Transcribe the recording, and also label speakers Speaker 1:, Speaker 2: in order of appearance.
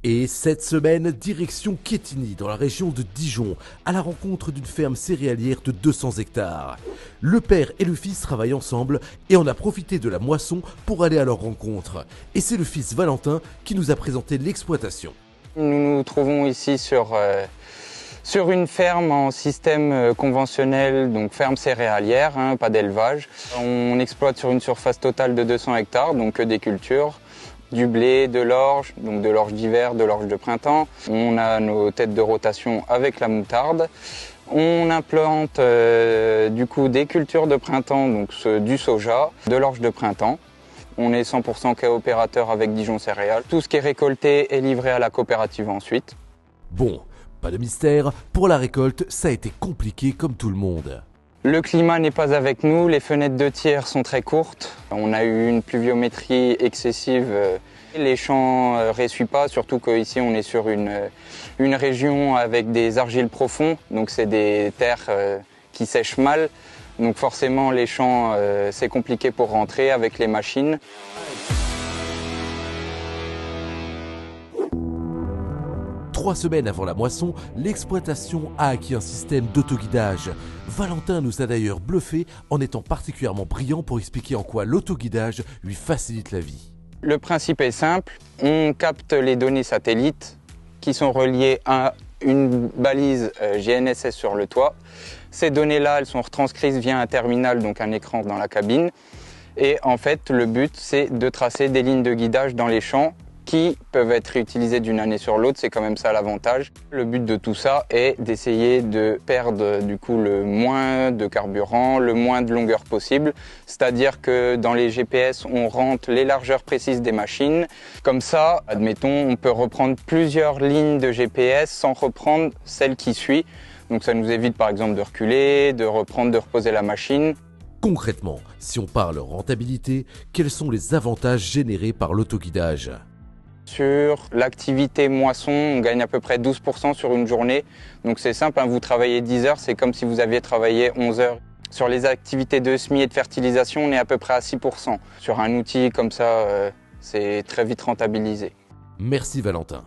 Speaker 1: Et cette semaine, direction Quetigny, dans la région de Dijon, à la rencontre d'une ferme céréalière de 200 hectares. Le père et le fils travaillent ensemble et on a profité de la moisson pour aller à leur rencontre. Et c'est le fils Valentin qui nous a présenté l'exploitation.
Speaker 2: Nous nous trouvons ici sur une ferme en système conventionnel, donc ferme céréalière, pas d'élevage. On exploite sur une surface totale de 200 hectares, donc que des cultures. Du blé, de l'orge, donc de l'orge d'hiver, de l'orge de printemps. On a nos têtes de rotation avec la moutarde. On implante du coup des cultures de printemps, donc du soja, de l'orge de printemps. On est 100% coopérateur avec Dijon Céréales. Tout ce qui est récolté est livré à la coopérative ensuite.
Speaker 1: Bon, pas de mystère, pour la récolte, ça a été compliqué comme tout le monde.
Speaker 2: Le climat n'est pas avec nous, les fenêtres de tir sont très courtes. On a eu une pluviométrie excessive. Les champs ne ressuient pas, surtout qu'ici on est sur une région avec des argiles profonds, donc c'est des terres qui sèchent mal. Donc forcément les champs c'est compliqué pour rentrer avec les machines.
Speaker 1: Trois semaines avant la moisson, l'exploitation a acquis un système d'autoguidage. Valentin nous a d'ailleurs bluffé en étant particulièrement brillant pour expliquer en quoi l'autoguidage lui facilite la vie.
Speaker 2: Le principe est simple, on capte les données satellites qui sont reliées à une balise GNSS sur le toit. Ces données-là, elles sont retranscrites via un terminal, donc un écran dans la cabine. Et en fait, le but, c'est de tracer des lignes de guidage dans les champs qui peuvent être réutilisées d'une année sur l'autre, c'est quand même ça l'avantage. Le but de tout ça est d'essayer de perdre du coup le moins de carburant, le moins de longueur possible. C'est-à-dire que dans les GPS, on rentre les largeurs précises des machines. Comme ça, admettons, on peut reprendre plusieurs lignes de GPS sans reprendre celle qui suit. Donc ça nous évite par exemple de reculer, de reprendre, de reposer la machine.
Speaker 1: Concrètement, si on parle rentabilité, quels sont les avantages générés par l'autoguidage ?
Speaker 2: Sur l'activité moisson, on gagne à peu près 12% sur une journée. Donc c'est simple, vous travaillez 10 heures, c'est comme si vous aviez travaillé 11 heures. Sur les activités de semis et de fertilisation, on est à peu près à 6%. Sur un outil comme ça, c'est très vite rentabilisé.
Speaker 1: Merci Valentin.